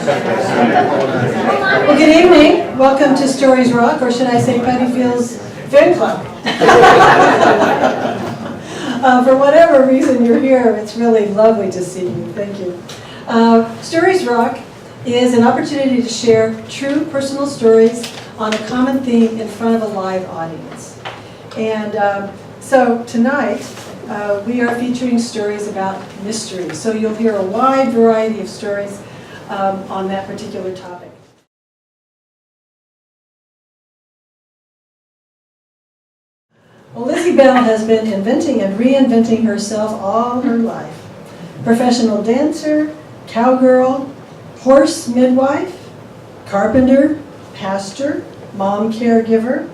Well, good evening. Welcome to StoriesRoc, or should I say Puttyfield's Fan Club. For whatever reason you're here, it's really lovely to see you. Thank you. StoriesRoc is an opportunity to share true personal stories on a common theme in front of a live audience. And so tonight, we are featuring stories about mystery. So you'll hear a wide variety of stories on that particular topic. Well, Lizzie Bell has been inventing and reinventing herself all her life. Professional dancer, cowgirl, horse midwife, carpenter, pastor, mom caregiver.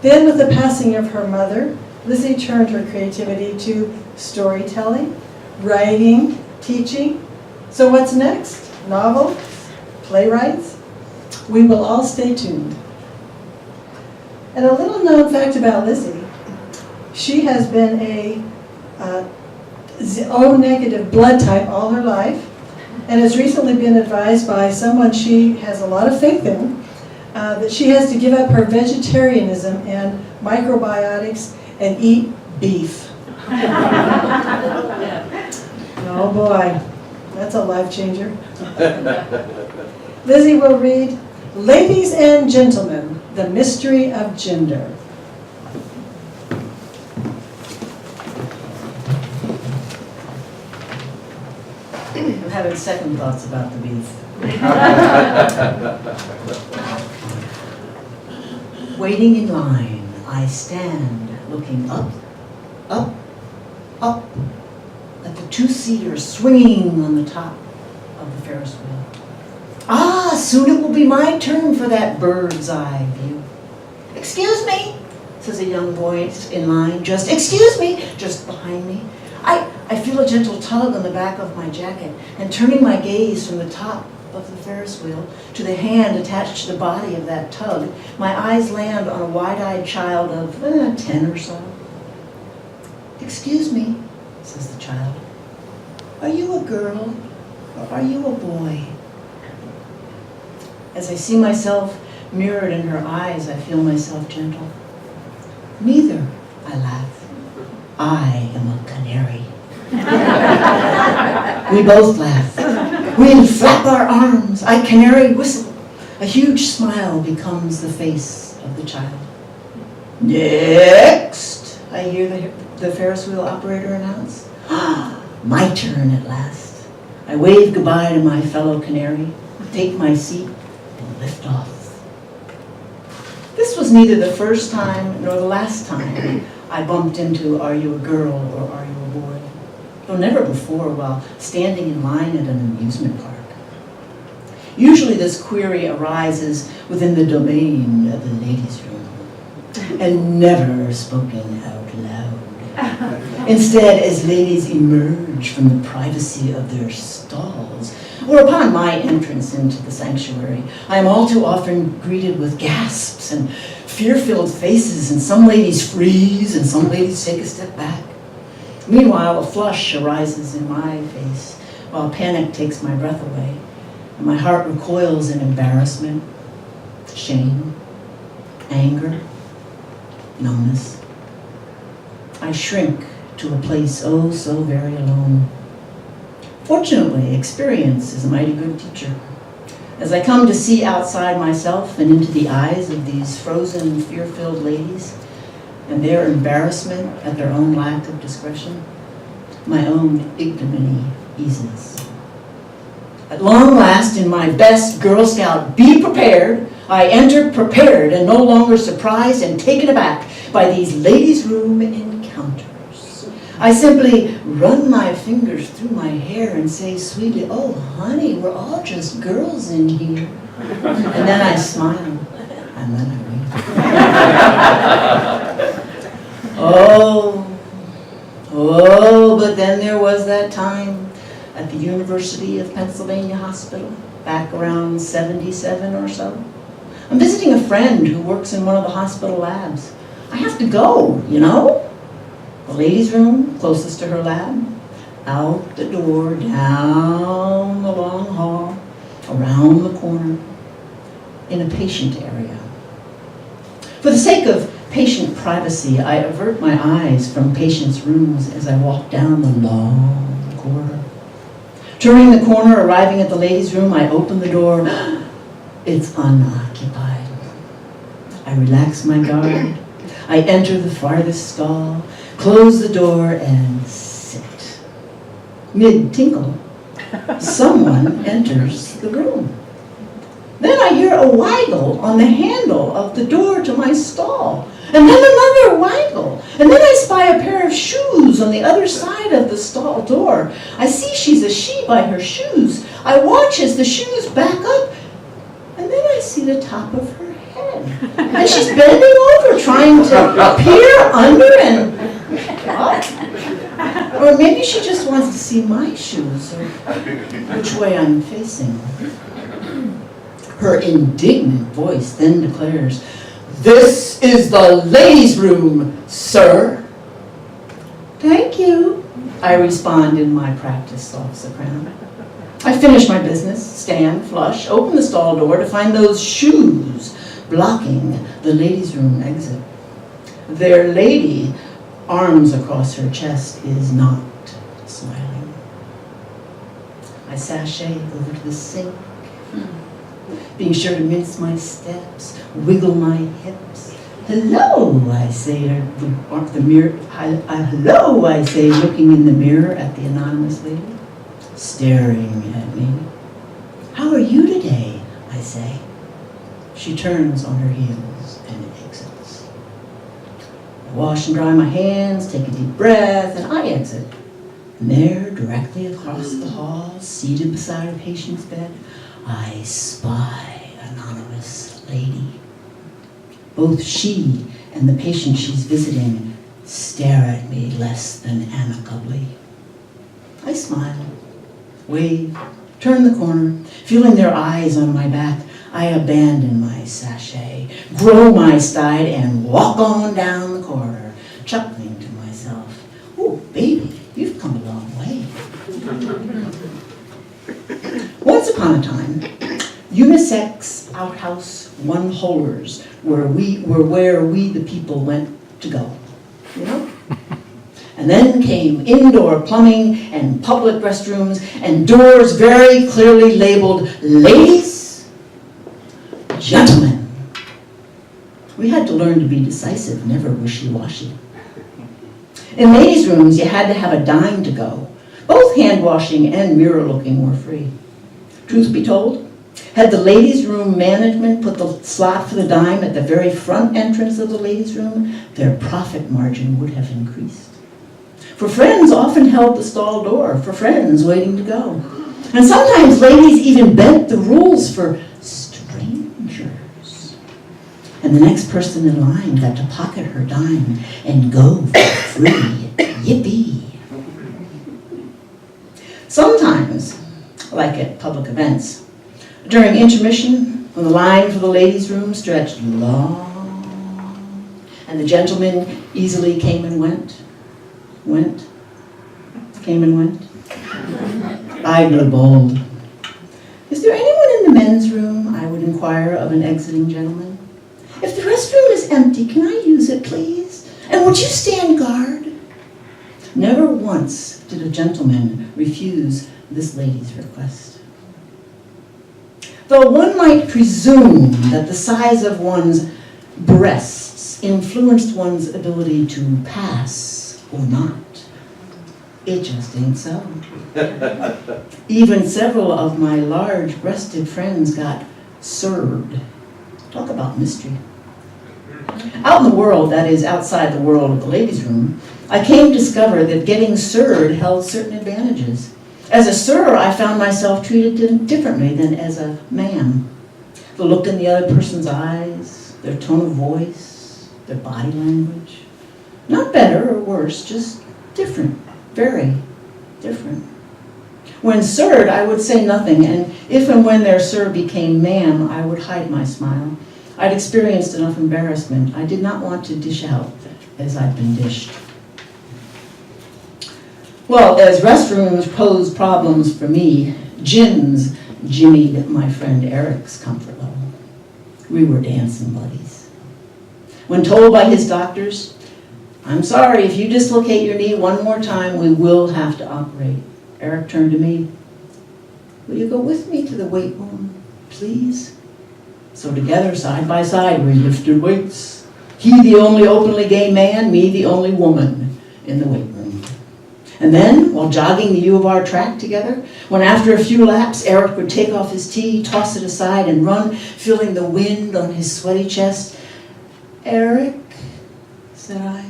Then with the passing of her mother, Lizzie turned her creativity to storytelling, writing, teaching. So what's next? Novels? Playwrights? We will all stay tuned. And a little known fact about Lizzie, she has been a O negative blood type all her life, and has recently been advised by someone she has a lot of faith in that she has to give up her vegetarianism and microbiotics and eat beef. Oh boy, that's a life changer. Lizzie will read, Ladies and Gentlemen, The Mystery of Gender. I'm having second thoughts about the beef. Waiting in line, I stand looking up, up, up at the two-seater swinging on the top of the Ferris wheel. Ah, soon it will be my turn for that bird's eye view. Excuse me, says a young voice in line, excuse me, just behind me. I feel a gentle tug on the back of my jacket, and turning my gaze from the top of the Ferris wheel to the hand attached to the body of that tug, my eyes land on a wide-eyed child of 10 or so. Excuse me, says the child, are you a girl or are you a boy? As I see myself mirrored in her eyes, I feel myself gentle. Neither, I laugh. I am a canary. We both laugh. We flap our arms. I canary whistle. A huge smile becomes the face of the child. Next, I hear the Ferris wheel operator announce. My turn at last. I wave goodbye to my fellow canary, take my seat, and lift off. This was neither the first time nor the last time I bumped into are you a girl or are you a boy? Though never before while standing in line at an amusement park. Usually this query arises within the domain of the ladies' room and never spoken out loud. Instead, as ladies emerge from the privacy of their stalls, or upon my entrance into the sanctuary, I am all too often greeted with gasps and fear-filled faces, and some ladies freeze and some ladies take a step back. Meanwhile, a flush arises in my face, while panic takes my breath away, and my heart recoils in embarrassment, shame, anger, numbness. I shrink to a place oh so very alone. Fortunately, experience is a mighty good teacher. As I come to see outside myself and into the eyes of these frozen, fear-filled ladies, and their embarrassment at their own lack of discretion, my own ignominy eases. At long last, in my best Girl Scout be prepared, I enter prepared and no longer surprised and taken aback by these ladies' room encounters. I simply run my fingers through my hair and say sweetly, oh honey, we're all just girls in here. And then I smile, and then I wink. Oh, but then there was that time at the University of Pennsylvania Hospital, back around 77 or so. I'm visiting a friend who works in one of the hospital labs. I have to go, you know? The ladies' room, closest to her lab, out the door, down the long hall, around the corner, in a patient area. For the sake of patient privacy, I avert my eyes from patients' rooms as I walk down the long corridor. Turning the corner, arriving at the ladies' room, I open the door. It's unoccupied. I relax my guard. I enter the farthest stall, close the door, and sit. Mid-tinkle, someone enters the room. Then I hear a waggle on the handle of the door to my stall, and then another waggle, and then I spy a pair of shoes on the other side of the stall door. I see she's a she by her shoes. I watch as the shoes back up, and then I see the top of her head. And she's bending over, trying to peer under and up. Or maybe she just wants to see my shoes, or which way I'm facing. Her indignant voice then declares, "This is the ladies' room, sir." "Thank you," I respond in my practiced soft soprano. I finish my business, stand, flush, open the stall door to find those shoes blocking the ladies' room exit. Their lady, arms across her chest, is not smiling. I sashay over to the sink, being sure to mince my steps, wiggle my hips. "Hello," I say to the mirror. Hello, I say, looking in the mirror at the anonymous lady, staring at me. "How are you today?" I say. She turns on her heels and exits. I wash and dry my hands, take a deep breath, and I exit. And there, directly across the hall, seated beside a patient's bed, I spy anonymous lady. Both she and the patient she's visiting stare at me less than amicably. I smile, wave, turn the corner, feeling their eyes on my back. I abandon my sachet, grow my stride, and walk on down the corridor, chuckling to myself, "Oh, baby, you've come a long way." Once upon a time, unisex outhouse one-holers were where we the people went to go, you know? And then came indoor plumbing and public restrooms and doors very clearly labeled ladies, gentlemen. We had to learn to be decisive, never wishy-washy. In ladies' rooms, you had to have a dime to go. Both hand washing and mirror looking were free. Truth be told, had the ladies' room management put the slot for the dime at the very front entrance of the ladies' room, their profit margin would have increased. For friends often held the stall door for friends waiting to go. And sometimes ladies even bent the rules for strangers. And the next person in line got to pocket her dime and go for free. Yippee. Sometimes, like at public events, during intermission, when the line for the ladies' room stretched long, and the gentlemen easily came and went, came and went, I grew bold. "Is there anyone in the men's room?" I would inquire of an exiting gentleman. "If the restroom is empty, can I use it, please? And would you stand guard?" Never once did a gentleman refuse this lady's request. Though one might presume that the size of one's breasts influenced one's ability to pass or not, it just ain't so. Even several of my large-breasted friends got served. Talk about mystery. Out in the world, that is, outside the world of the ladies' room, I came to discover that getting served held certain advantages. As a sir, I found myself treated differently than as a ma'am. The look in the other person's eyes, their tone of voice, their body language. Not better or worse, just different, very different. When served, I would say nothing, and if and when their sir became ma'am, I would hide my smile. I'd experienced enough embarrassment. I did not want to dish out as I'd been dished. Well, as restrooms posed problems for me, gyms jimmied my friend Eric's comfort level. We were dancing buddies. When told by his doctors, "I'm sorry, if you dislocate your knee one more time, we will have to operate," Eric turned to me. "Will you go with me to the weight room, please?" So together, side by side, we lifted weights. He the only openly gay man, me the only woman in the weight room. And then, while jogging the U of R track together, when after a few laps, Eric would take off his tee, toss it aside, and run, feeling the wind on his sweaty chest. "Eric," said I.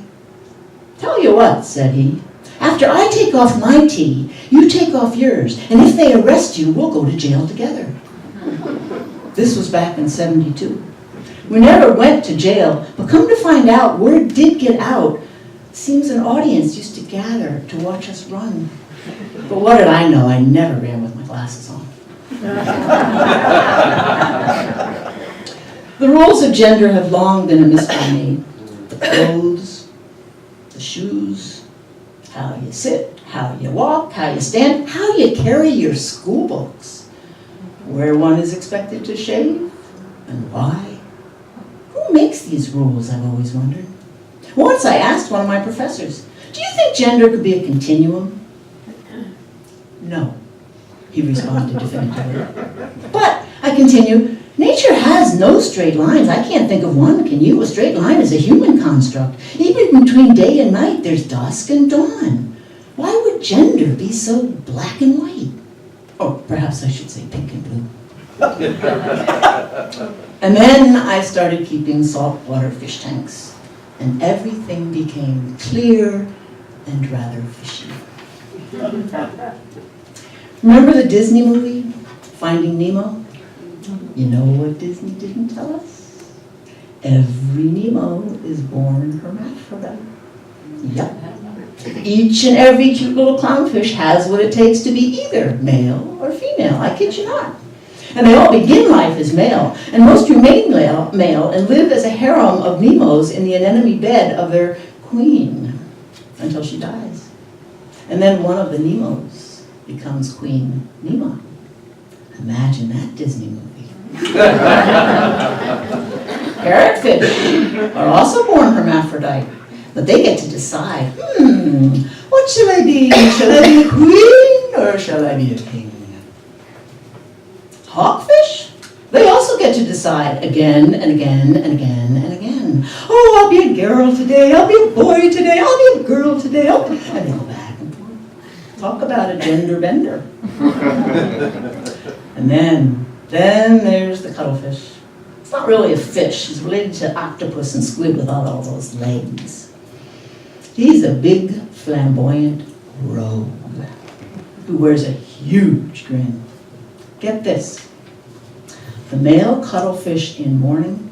"Tell you what," said he. "After I take off my tee, you take off yours, and if they arrest you, we'll go to jail together." This was back in '72. We never went to jail, but come to find out, word did get out. Seems an audience used to gather to watch us run. But what did I know? I never ran with my glasses on. The rules of gender have long been a mystery to me. The clothes, the shoes, how you sit, how you walk, how you stand, how you carry your school books, where one is expected to shave, and why. Who makes these rules, I've always wondered. Once I asked one of my professors, "Do you think gender could be a continuum?" "No," he responded definitively. "But," I continue, "nature has no straight lines. I can't think of one, can you? A straight line is a human construct. Even between day and night, there's dusk and dawn. Why would gender be so black and white? Or perhaps I should say pink and blue." And then I started keeping saltwater fish tanks, and everything became clear and rather fishy. Remember the Disney movie, Finding Nemo? You know what Disney didn't tell us? Every Nemo is born hermaphrodite. Yep. Each and every cute little clownfish has what it takes to be either male or female. I kid you not. And they all begin life as male, and most remain male and live as a harem of Nemos in the anemone bed of their queen until she dies. And then one of the Nemos becomes Queen Nemo. Imagine that Disney movie. Parrotfish are also born hermaphrodite, but they get to decide, what shall I be? Shall I be a queen or shall I be a king? Hawkfish? They also get to decide again and again and again and again. Oh, I'll be a girl today, I'll be a boy today, I'll be a girl today, and they go back and forth. Talk about a gender bender. And then there's the cuttlefish. It's not really a fish. He's related to octopus and squid without all those legs. He's a big, flamboyant rogue who wears a huge grin. Get this. The male cuttlefish in mourning,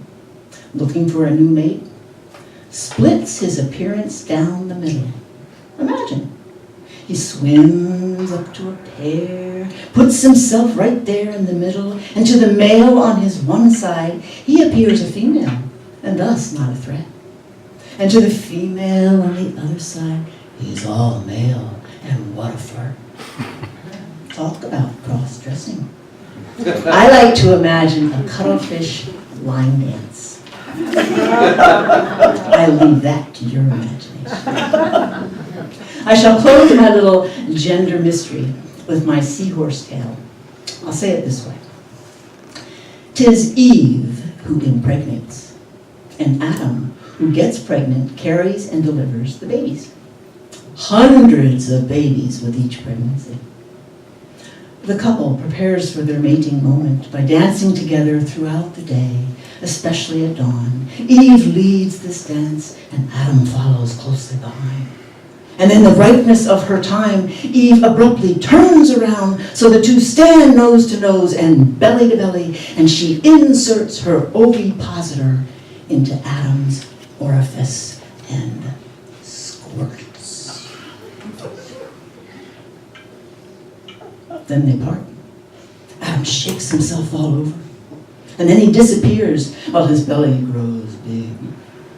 looking for a new mate, splits his appearance down the middle. Imagine. He swims up to a pair, puts himself right there in the middle, and to the male on his one side, he appears a female, and thus not a threat. And to the female on the other side, he's all male, and what a flirt. Talk about cross-dressing. I like to imagine a cuttlefish line dance. I leave that to your imagination. I shall close my little gender mystery with my seahorse tale. I'll say it this way. 'Tis Eve who impregnates, and Adam, who gets pregnant, carries and delivers the babies. Hundreds of babies with each pregnancy. The couple prepares for their mating moment by dancing together throughout the day, especially at dawn. Eve leads this dance, and Adam follows closely behind. And in the ripeness of her time, Eve abruptly turns around so the two stand nose to nose and belly to belly, and she inserts her ovipositor into Adam's orifice and squirts. Then they part. Adam shakes himself all over, and then he disappears while his belly grows big.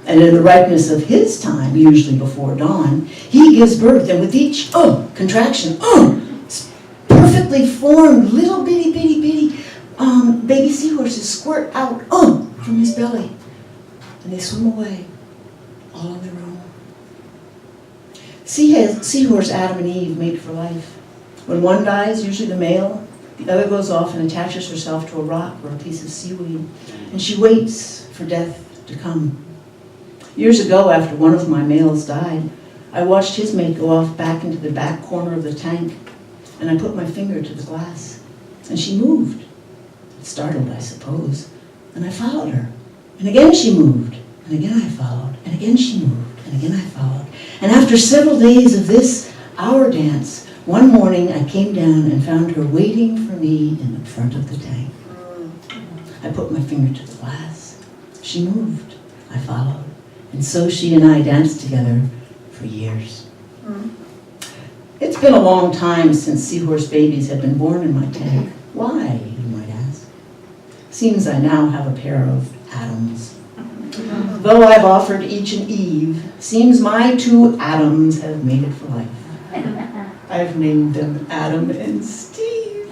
And in the ripeness of his time, usually before dawn, he gives birth, and with each contraction, perfectly formed little bitty baby seahorses squirt out from his belly, and they swim away, all on their own. Seahorse Adam and Eve mate for life. When one dies, usually the male, the other goes off and attaches herself to a rock or a piece of seaweed, and she waits for death to come. Years ago, after one of my males died, I watched his mate go off back into the back corner of the tank, and I put my finger to the glass, and she moved. Startled, I suppose, and I followed her. And again she moved, and again I followed, and again she moved, and again I followed. And after several days of this, our dance, one morning I came down and found her waiting for me in the front of the tank. I put my finger to the glass. She moved. I followed. And so she and I danced together for years. It's been a long time since seahorse babies have been born in my tank. Why, you might ask? Seems I now have a pair of Adams. Though I've offered each an Eve, seems my two Adams have made it for life. I've named them Adam and Steve.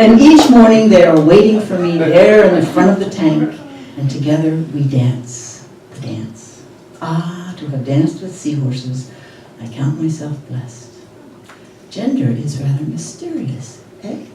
And each morning they are waiting for me there in the front of the tank, and together we dance the dance. Ah, to have danced with seahorses, I count myself blessed. Gender is rather mysterious, eh?